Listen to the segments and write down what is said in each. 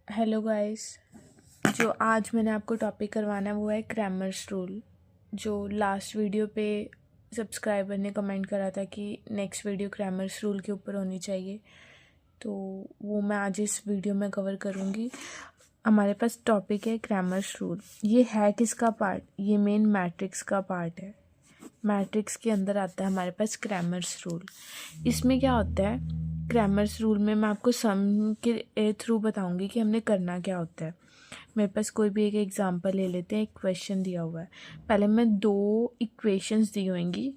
Hello guys. जो आज मैंने आपको टॉपिक करवाना है वो है क्रैमर्स रूल। जो लास्ट वीडियो पे सब्सक्राइबर ने कमेंट करा था कि नेक्स्ट वीडियो क्रैमर्स रूल के ऊपर होनी चाहिए, तो वो मैं आज इस वीडियो में कवर करूँगी। हमारे पास टॉपिक है क्रैमर्स रूल। ये है किसका पार्ट? ये मेन मैट्रिक्स का पार्ट है। मैट्रिक्स के अंदर आता है हमारे पास क्रैमर्स रूल। इसमें क्या होता है? क्रैमर्स रूल में मैं आपको सम के थ्रू बताऊंगी कि हमने करना क्या होता है। मेरे पास कोई भी एक एग्जांपल ले लेते हैं। एक क्वेश्चन दिया हुआ है, पहले मैं 2 इक्वेशंस दी होंगी,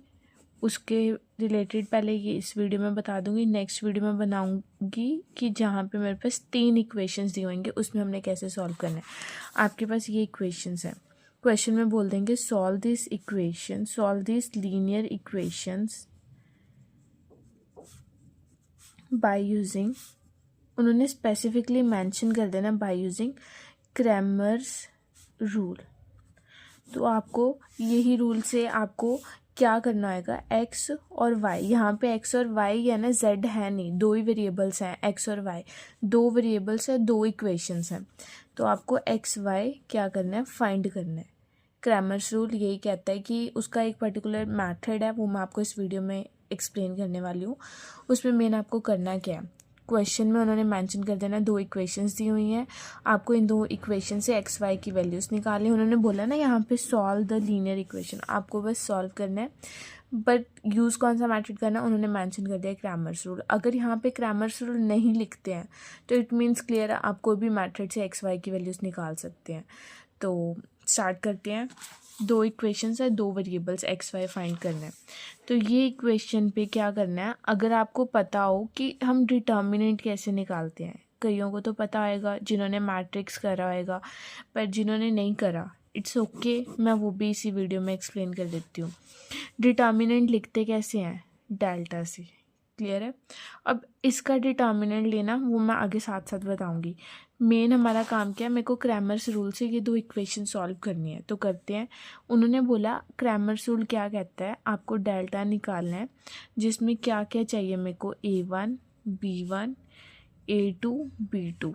उसके रिलेटेड पहले ये इस वीडियो में बता दूंगी। नेक्स्ट वीडियो में बनाऊंगी कि जहाँ पे मेरे पास 3 इक्वेशंस दी होंगे उसमें हमने कैसे सॉल्व करना है। आपके पास ये इक्वेशंस हैं। क्वेश्चन में बोल देंगे solve this equation, solve this linear equations by using, उन्होंने स्पेसिफिकली मेंशन कर देना बाय यूजिंग क्रैमर्स रूल। तो आपको यही रूल से आपको क्या करना होगा? एक्स और वाई, यहाँ पे एक्स और वाई या ना जेड है नहीं, 2 ही वेरिएबल्स हैं, एक्स और वाई 2 वेरिएबल्स है, 2 इक्वेशंस हैं। तो आपको एक्स वाई क्या करना है? फाइंड करना है। क्रैमर्स रूल यही कहता है कि उसका एक पर्टिकुलर मेथड है, वो मैं आपको इस वीडियो में एक्सप्लेन करने वाली हूँ। उसमें मेन आपको करना क्या है? क्वेश्चन में उन्होंने मेंशन कर देना 2 इक्वेशंस दी हुई हैं, आपको इन 2 इक्वेशन से एक्स वाई की वैल्यूज़ निकालनी। उन्होंने बोला ना यहाँ पे सॉल्व द लीनियर इक्वेशन, आपको बस सॉल्व करना है। बट यूज़ कौन सा मेथड करना है उन्होंने मेंशन कर दिया क्रैमर्स रूल। अगर यहाँ पे क्रैमर्स रूल नहीं लिखते हैं तो इट मीन्स क्लियर है, आप कोई भी मेथड से एक्स वाई की वैल्यूज़ निकाल सकते हैं। तो स्टार्ट करते हैं। 2 इक्वेशंस है, 2 वेरिएबल्स एक्स वाई फाइंड करना है। तो ये इक्वेशन पे क्या करना है? अगर आपको पता हो कि हम डिटर्मिनेंट कैसे निकालते हैं, कईयों को तो पता होगा जिन्होंने मैट्रिक्स करा होगा, पर जिन्होंने नहीं करा इट्स ओके, मैं वो भी इसी वीडियो में एक्सप्लेन कर देती हूँ। डिटर्मिनेंट लिखते कैसे हैं? डेल्टा से। क्लियर है? अब इसका डिटर्मिनेंट लेना वो मैं आगे साथ साथ बताऊंगी। मेन हमारा काम क्या है? मेरे को क्रैमर्स रूल से ये 2 इक्वेशन सॉल्व करनी है, तो करते हैं। उन्होंने बोला क्रैमर्स रूल क्या कहता है, आपको डेल्टा निकालना है जिसमें क्या क्या चाहिए मेरे को? A1 B1 A2 B2।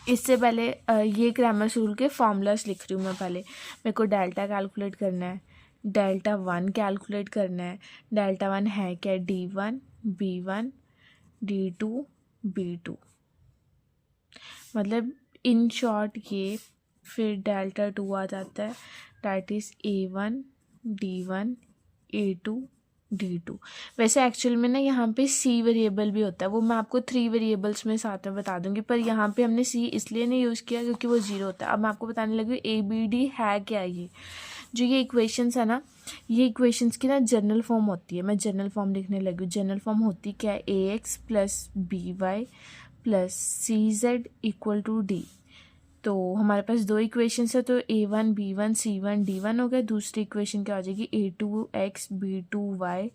इससे पहले ये क्रैमर्स रूल के फॉर्मूलास लिख रही हूँ मैं। पहले मेरे को डेल्टा कैलकुलेट करना है, डेल्टा 1 कैलकुलेट करना है। डेल्टा 1 है क्या? D1 B1 D2 B2, मतलब इन शॉर्ट ये। फिर डेल्टा 2 आ जाता है, that is A1 D1 A2 D2। वैसे एक्चुअल में ना यहाँ पे C वेरिएबल भी होता है, वो मैं आपको 3 वेरिएबल्स में साथ में बता दूंगी, पर यहाँ पे हमने C इसलिए नहीं यूज़ किया क्योंकि वो 0 होता है। अब मैं आपको बताने लगी ABD है क्या। ये जो ये इक्वेशंस है ना, ये इक्वेशंस की ना जनरल फॉर्म होती है। मैं जनरल फॉर्म लिखने लगी हूँ। जनरल फॉर्म होती क्या है? AX plus BY plus CZ equal to D। तो हमारे पास 2 इक्वेशंस है, तो A1 B1 C1 D1 हो गया। दूसरी इक्वेशन क्या हो जाएगी? A2X B2Y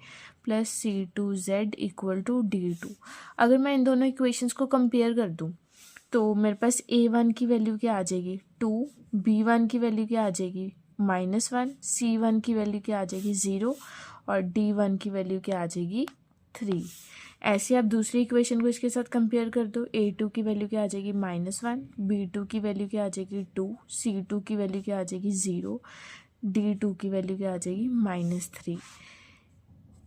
plus C2Z equal to D2। अगर मैं इन दोनों इक्वेशंस को कंपेयर कर दूं तो मेरे पास A1 की वैल्यू क्या आ जाएगी? 2, B1 की वैल्यू क्या आ जाएगी? -1, C1 की वैल्यू क्या आ जाएगी? 0 और D1 की वैल्यू क्या आ जाएगी? 3। ऐसे आप दूसरी इक्वेशन को इसके साथ कंपेयर कर दो। A2 की वैल्यू क्या आ जाएगी? -1, B2 की वैल्यू क्या आ जाएगी? 2, C2 की वैल्यू क्या आ जाएगी? 0, D2 की वैल्यू क्या आ जाएगी? -3।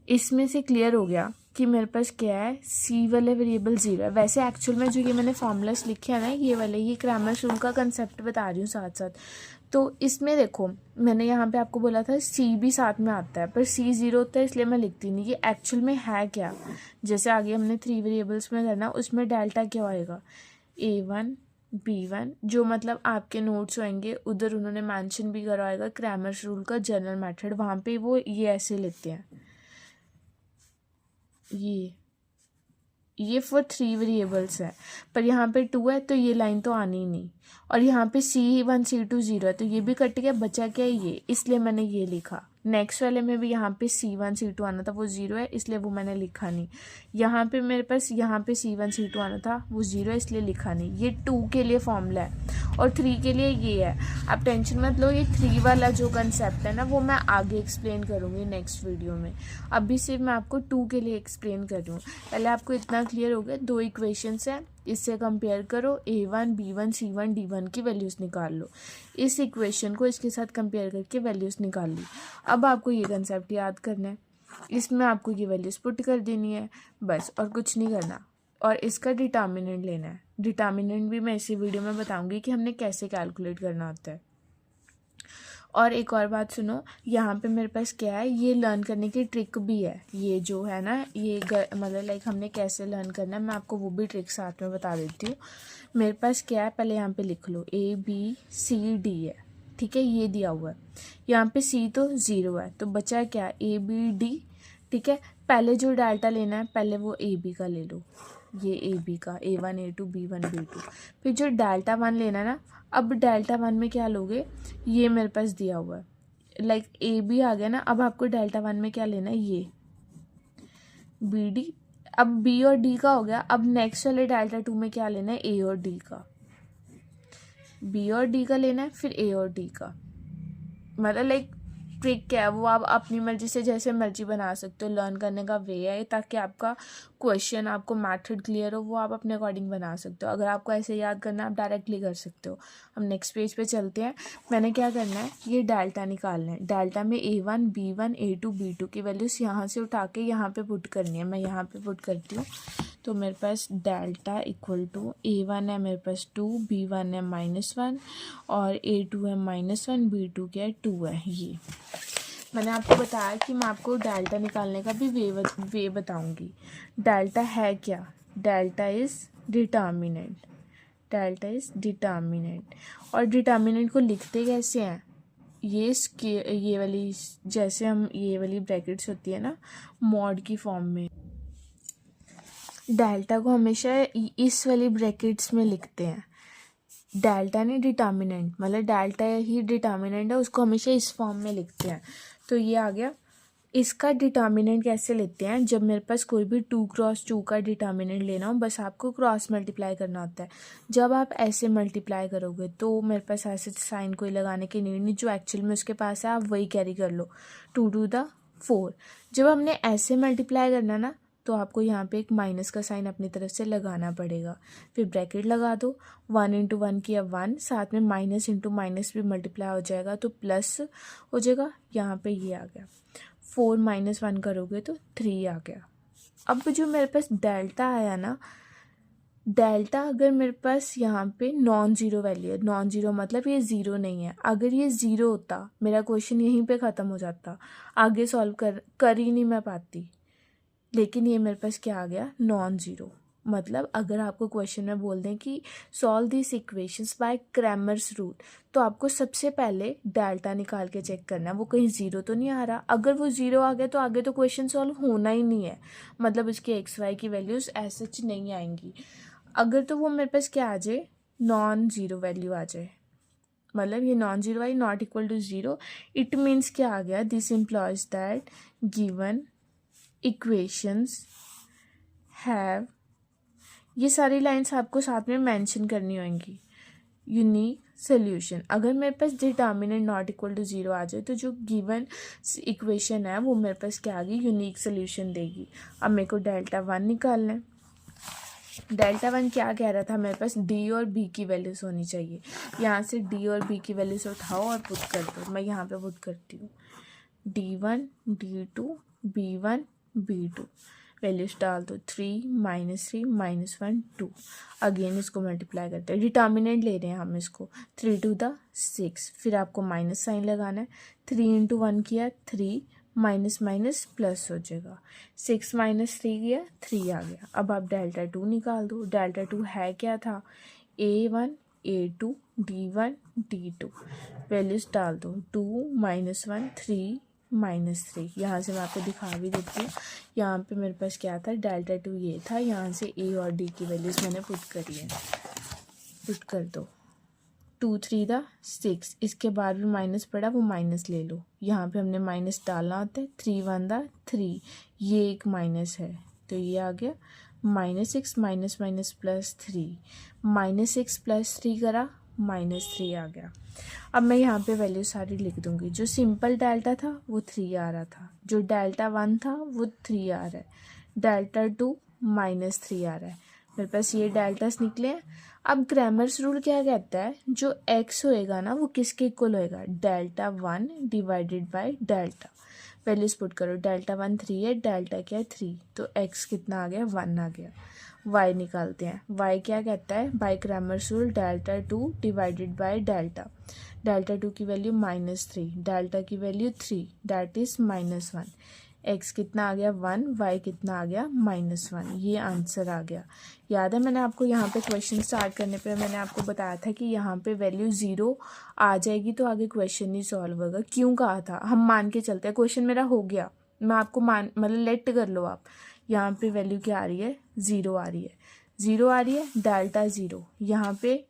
इसमें से क्लियर हो गया कि मेरे पास क्या है? C वाले वेरिएबल 0 है। वैसे एक्चुअल में जो ये मैंने फॉर्मूलास लिखे हैं ना, ये वाले, ये क्रैमर्स रूल का कंसेप्ट बता रही हूँ साथ साथ। तो इसमें देखो, मैंने यहाँ पे आपको बोला था C भी साथ में आता है, पर C 0 होता है इसलिए मैं लिखती नहीं। ये एक्चुअल में है क्या? जैसे आगे हमने 3 वेरिएबल्स में करना, उसमें डेल्टा क्या होएगा? A1 B1, जो मतलब आपके नोट्स होंगे उधर उन्होंने मेंशन भी करा होगा क्रैमर्स रूल का जनरल मेथड, वहाँ पे वो ये ऐसे लिखते हैं। ये फॉर 3 वेरिएबल्स है, पर यहाँ पे 2 है तो ये लाइन तो आनी ही नहीं। और यहाँ पे C1 C2 0 है तो ये भी कट गया, बचा क्या? ये, इसलिए मैंने ये लिखा। नेक्स्ट वाले में भी यहाँ पे C1 C2 आना था, वो 0 है इसलिए वो मैंने लिखा नहीं। यहाँ पे मेरे पास यहाँ पे C1 C2 आना था, वो 0 है इसलिए लिखा नहीं। ये 2 के लिए फॉर्मूला है और 3 के लिए ये है। आप टेंशन मत लो, ये 3 वाला जो कंसेप्ट है ना वो मैं आगे एक्सप्लेन करूँगी नेक्स्ट वीडियो में। अभी सिर्फ मैं आपको 2 के लिए एक्सप्लेन कर रही हूँ। पहले आपको इतना क्लियर हो गया, 2 इक्वेशंस हैं, इससे कंपेयर करो, A1 B1 C1 D1 की वैल्यूज़ निकाल लो। इस इक्वेशन को इसके साथ कंपेयर करके वैल्यूज़ निकाल ली। अब आपको ये कंसेप्ट याद करना है, इसमें आपको ये वैल्यूज़ पुट कर देनी है बस, और कुछ नहीं करना। और इसका डिटर्मिनेंट लेना है। डिटर्मिनेंट भी मैं इसी वीडियो में बताऊंगी कि हमने कैसे कैलकुलेट करना होता है। और एक और बात सुनो, यहाँ पे मेरे पास क्या है, ये लर्न करने की ट्रिक भी है। ये जो है ना, ये मतलब लाइक हमने कैसे लर्न करना है, मैं आपको वो भी ट्रिक साथ में बता देती हूँ। मेरे पास क्या है, पहले यहाँ पे लिख लो ABCD है, ठीक है, ये दिया हुआ है। यहाँ पे C तो 0 है, तो बचा क्या, ABD, ठीक है। पहले जो डेल्टा लेना है, पहले वो AB का ले लो, ये AB का A1 A2 B1 B2। फिर जो डेल्टा 1 लेना है ना, अब डेल्टा 1 में क्या लोगे, ये मेरे पास दिया हुआ है, लाइक AB आ गया ना। अब आपको डेल्टा 1 में क्या लेना है, ये BD। अब B और D का हो गया। अब नेक्स्ट वाले डेल्टा 2 में क्या लेना है, A और D का। B और D का लेना है, फिर A और D का। मतलब लाइक ट्रिक क्या है, वो आप अपनी मर्जी से जैसे मर्जी बना सकते हो। लर्न करने का वे है ताकि आपका क्वेश्चन, आपको मेथड क्लियर हो, वो आप अपने अकॉर्डिंग बना सकते हो। अगर आपको ऐसे याद करना है, आप डायरेक्टली कर सकते हो। हम नेक्स्ट पेज पे चलते हैं। मैंने क्या करना है, ये डेल्टा निकालना है। डेल्टा में A1 B1 A2 B2 की वैल्यूज़ यहाँ से उठा के यहाँ पे पुट करनी है। मैं यहाँ पे पुट करती हूँ। तो मेरे पास डेल्टा इक्वल टू A1 है मेरे पास 2, B1 है -1 और A2 है -1, B2 क्या है 2 है। ये मैंने आपको बताया कि मैं आपको डेल्टा निकालने का भी वे बताऊंगी। डेल्टा है क्या, delta is determinant. Delta is determinant. और डिटर्मिनेंट को लिखते कैसे हैं, ये वाली, जैसे हम ये वाली ब्रैकेट्स होती है ना मॉड की फॉर्म में, डेल्टा को हमेशा इस वाली ब्रैकेट्स में लिखते हैं। डेल्टा नहीं डिटर्मिनेंट, मतलब डेल्टा ही डिटर्मिनेंट है, उसको हमेशा इस फॉर्म में लिखते हैं। तो ये आ गया। इसका डिटर्मिनेंट कैसे लेते हैं, जब मेरे पास कोई भी 2 क्रॉस 2 का डिटर्मिनेंट लेना हो, बस आपको क्रॉस मल्टीप्लाई करना होता है। जब आप ऐसे मल्टीप्लाई करोगे तो मेरे पास ऐसे साइन कोई लगाने की नीड नहीं, जो एक्चुअल में उसके पास है आप वही कैरी कर लो, 2 to the 4। जब हमने ऐसे मल्टीप्लाई करना ना, तो आपको यहाँ पे एक माइनस का साइन अपनी तरफ से लगाना पड़ेगा। फिर ब्रैकेट लगा दो, 1 into 1 किया 1, साथ में माइनस इंटू माइनस भी मल्टीप्लाई हो जाएगा तो प्लस हो जाएगा। यहाँ पे ये आ गया, 4 - 1 करोगे तो 3 आ गया। अब जो मेरे पास डेल्टा आया ना, डेल्टा अगर मेरे पास यहाँ पे नॉन ज़ीरो वैल्यू है, नॉन ज़ीरो मतलब ये ज़ीरो नहीं है। अगर ये ज़ीरो होता, मेरा क्वेश्चन यहीं पे ख़त्म हो जाता, आगे सॉल्व कर ही नहीं मैं पाती। लेकिन ये मेरे पास क्या आ गया, नॉन ज़ीरो। मतलब अगर आपको क्वेश्चन में बोल दें कि solve this equations bye Cramer's rule, तो आपको सबसे पहले डेल्टा निकाल के चेक करना है वो कहीं ज़ीरो तो नहीं आ रहा। अगर वो ज़ीरो आ गया तो आगे तो क्वेश्चन सॉल्व होना ही नहीं है, मतलब उसके XY की वैल्यूज़ ऐसे सच नहीं आएंगी। अगर तो वो मेरे पास क्या आ जाए, नॉन ज़ीरो वैल्यू आ जाए, मतलब ये non zero I not equal to zero, it means क्या आ गया, this implies that given equations have, ये सारी लाइंस आपको साथ में मेंशन करनी होंगी, यूनिक सोल्यूशन। अगर मेरे पास determinant not equal to zero आ जाए तो जो गिवन इक्वेशन है वो मेरे पास क्या आ गई, यूनिक सोल्यूशन देगी। अब मेरे को डेल्टा 1 निकालना है। डेल्टा 1 क्या कह रहा था, मेरे पास D और B की वैल्यूज़ होनी चाहिए। यहाँ से D और B की वैल्यूज़ उठाओ और पुट कर दो। मैं यहाँ पे पुट करती हूँ, D1 D2 B1 B2, values डाल दो, 3 -3 -1 2। अगेन इसको मल्टीप्लाई करते हैं, डिटर्मिनेंट ले रहे हैं हम इसको, 3 to the 6। फिर आपको माइनस साइन लगाना है, 3 into 1 किया 3, माइनस माइनस प्लस हो जाएगा, 6 - 3 किया 3 आ गया। अब आप डेल्टा 2 निकाल दो। डेल्टा 2 है क्या था, A1 A2 D1 D2, values डाल दो, 2 -1 3 -3। यहाँ से मैं आपको दिखा भी देती हूँ। यहाँ पे मेरे पास क्या था, डेल्टा 2 ये था, यहाँ से A और D की वैल्यूज़ मैंने पुट करी है, पुट कर दो। 2 3 दा 6, इसके बाद भी माइनस पड़ा, वो माइनस ले लो। यहाँ पे हमने माइनस डालना होता है, 3 1 दा 3, ये एक माइनस है तो ये आ गया -6 माइनस माइनस +3, -6 +3 करा -3 आ गया। अब मैं यहाँ पे वैल्यू सारी लिख दूँगी। जो सिंपल डेल्टा था वो 3 आ रहा था, जो डेल्टा 1 था वो 3 आ रहा है, डेल्टा 2 -3 आ रहा है, मेरे पास ये डेल्टास निकले हैं। अब क्रैमर्स रूल क्या कहता है, जो x होएगा ना वो किसके इक्वल होएगा, delta 1 divided by delta. Values put करो, डेल्टा 1 3 है, डेल्टा क्या है 3, तो x कितना आ गया 1 आ गया। y निकालते हैं, y क्या कहता है by Cramer's rule, delta 2 divided by delta. Delta 2 की वैल्यू -3, डेल्टा की वैल्यू 3, दैट इज -1। x कितना आ गया 1, y कितना आ गया -1। ये आंसर आ गया। याद है मैंने आपको यहाँ पे क्वेश्चन स्टार्ट करने पे मैंने आपको बताया था कि यहाँ पे वैल्यू 0 आ जाएगी तो आगे क्वेश्चन नहीं सॉल्व होगा। क्यों कहा था, हम मान के चलते हैं क्वेश्चन मेरा हो गया, मैं आपको मतलब लेट कर लो आप। यहाँ पे वैल्यू क्या आ रही है, 0 आ रही है, 0 आ रही है, डेल्टा 0। यहाँ पे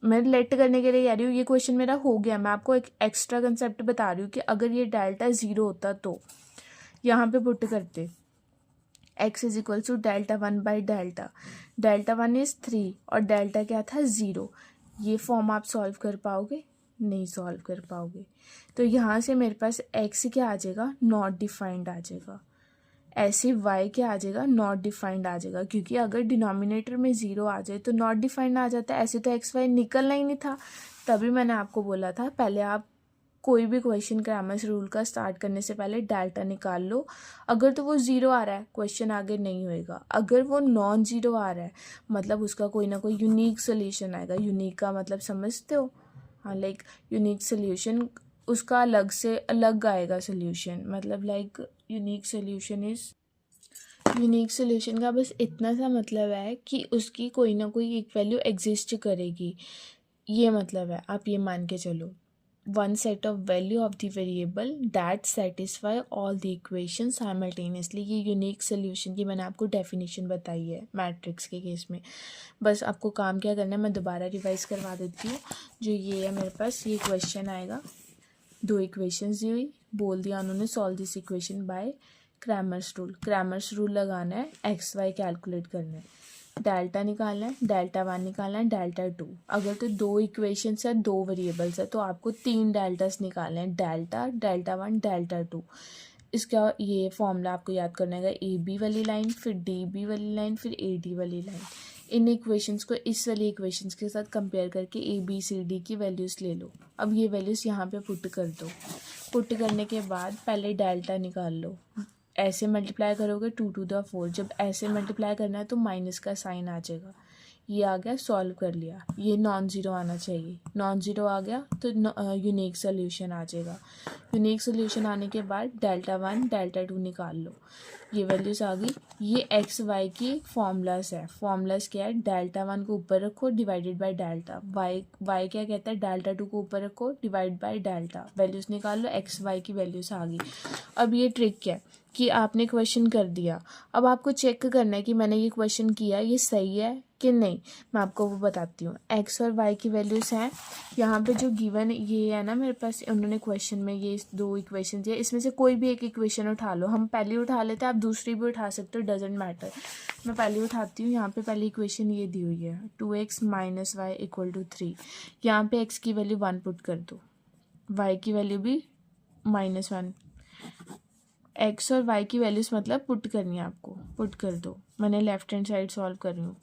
मैं लेट करने के लिए कह रही हूँ, ये क्वेश्चन मेरा हो गया, मैं आपको एक एक्स्ट्रा कंसेप्ट बता रही हूँ कि अगर ये डेल्टा 0 होता तो यहाँ पे पुट करते x is equal to delta 1 by delta. Delta 1 is 3 और डेल्टा क्या था 0। ये फॉर्म आप सॉल्व कर पाओगे, नहीं सॉल्व कर पाओगे। तो यहाँ से मेरे पास x क्या आ जाएगा, नॉट डिफाइंड आ जाएगा। ऐसे y क्या आ जाएगा, नॉट डिफाइंड आ जाएगा, क्योंकि अगर डिनोमिनेटर में 0 आ जाए तो नॉट डिफाइंड आ जाता है। ऐसे तो एक्स वाई निकलना ही नहीं था। तभी मैंने आपको बोला था पहले आप कोई भी क्वेश्चन क्रैमर्स रूल का स्टार्ट करने से पहले डेल्टा निकाल लो। अगर तो वो 0 आ रहा है क्वेश्चन आगे नहीं होएगा, अगर वो नॉन 0 आ रहा है मतलब उसका कोई ना कोई यूनिक सोल्यूशन आएगा। यूनिक का मतलब समझते हो, हाँ, लाइक यूनिक सोल्यूशन उसका अलग से अलग आएगा सोल्यूशन, मतलब लाइक यूनिक सोल्यूशन का बस इतना सा मतलब है कि उसकी कोई ना कोई एक वैल्यू एग्जिस्ट करेगी, ये मतलब है। आप ये मान के चलो, one set of value of the variable that satisfy all the equation simultaneously. ये यूनिक सोल्यूशन की मैंने आपको डेफिनेशन बताई है मैट्रिक्स के केस में। बस आपको काम क्या करना है, मैं दोबारा रिवाइज करवा देती हूँ। जो ये है मेरे पास, ये क्वेश्चन आएगा, 2 इक्वेशंस दी हुई, बोल दिया उन्होंने solve this equation by Cramer's rule. Cramer's rule लगाना है, एक्स वाई कैलकुलेट करना है, डेल्टा निकालना है, डेल्टा 1 निकालना है, डेल्टा 2। अगर तो 2 इक्वेशंस है, 2 वेरिएबल्स है, तो आपको 3 डेल्टास निकालने हैं, डेल्टा, डेल्टा 1, डेल्टा 2। इसका ये फॉर्मूला आपको याद करना है, ए बी वाली लाइन, फिर डी बी वाली लाइन, फिर ए डी वाली लाइन। इन इक्वेशंस को इस वाली इक्वेशंस के साथ कंपेयर करके ए बी सी डी की वैल्यूज़ ले लो। अब ये वैल्यूज़ यहाँ पे पुट कर दो। पुट करने के बाद पहले डेल्टा निकाल लो, ऐसे मल्टीप्लाई करोगे 2 to the 4। जब ऐसे मल्टीप्लाई करना है तो माइनस का साइन आ जाएगा। ये आ गया, सॉल्व कर लिया। ये नॉन ज़ीरो आना चाहिए, नॉन ज़ीरो आ गया तो यूनिक सोल्यूशन आ जाएगा। यूनिक सोल्यूशन आने के बाद डेल्टा 1 डेल्टा 2 निकाल लो, ये वैल्यूज़ आ गई। ये एक्स वाई की फॉर्मूलास है। फॉर्मूलास क्या है, डेल्टा 1 को ऊपर रखो डिवाइडेड बाय डेल्टा, वाई क्या कहता है, डेल्टा 2 को ऊपर रखो डिवाइड बाय डेल्टा। वैल्यूज़ निकाल लो, एक्स वाई की वैल्यूज़ आ गई। अब ये ट्रिक क्या है कि आपने क्वेश्चन कर दिया, अब आपको चेक करना है कि मैंने ये क्वेश्चन किया ये सही है कि नहीं। मैं आपको वो बताती हूँ। एक्स और वाई की वैल्यूज़ हैं यहाँ पे जो गिवन ये है ना मेरे पास, उन्होंने क्वेश्चन में ये 2 इक्वेशन दिए, इसमें से कोई भी एक इक्वेशन उठा लो। हम पहली उठा लेते हैं, आप दूसरी भी उठा सकते हो, डजेंट मैटर। मैं पहली उठाती हूँ। यहाँ पे पहली इक्वेशन ये दी हुई है, 2x - y = 3। यहाँ पे x की वैल्यू 1 पुट कर दो, y की वैल्यू भी -1। एक्स और वाई की वैल्यूज़ मतलब पुट करनी है आपको, पुट कर दो। मैंने लेफ्ट हैंड साइड सॉल्व कर रही हूँ।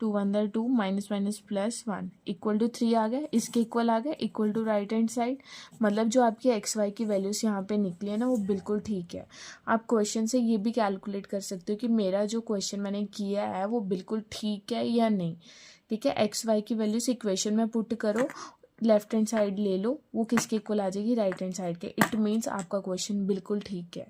2 × 2 -1 = 3 आ गया, इसके इक्वल आ गया, equal to right hand side. मतलब जो आपकी एक्स वाई की वैल्यूज़ यहाँ पे निकली है ना वो बिल्कुल ठीक है। आप क्वेश्चन से ये भी कैलकुलेट कर सकते हो कि मेरा जो क्वेश्चन मैंने किया है वो बिल्कुल ठीक है या नहीं। ठीक है, एक्स वाई की वैल्यूज़ इक्वेशन में पुट करो, लेफ्ट हैंड साइड ले लो, वो किसके इक्वल आ जाएगी, राइट हैंड साइड के। इट मीन्स आपका क्वेश्चन बिल्कुल ठीक है।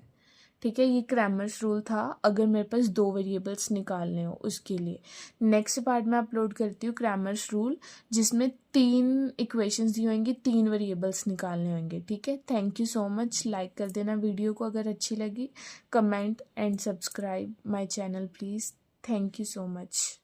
ठीक है, ये क्रैमर्स रूल था अगर मेरे पास 2 वेरिएबल्स निकालने हो उसके लिए। नेक्स्ट पार्ट में अपलोड करती हूँ क्रैमर्स रूल, जिसमें 3 इक्वेशंस दी होंगी, 3 वेरिएबल्स निकालने होंगे। ठीक है, thank you so much. Like कर देना वीडियो को अगर अच्छी लगी, comment and subscribe my channel please. Thank you so much.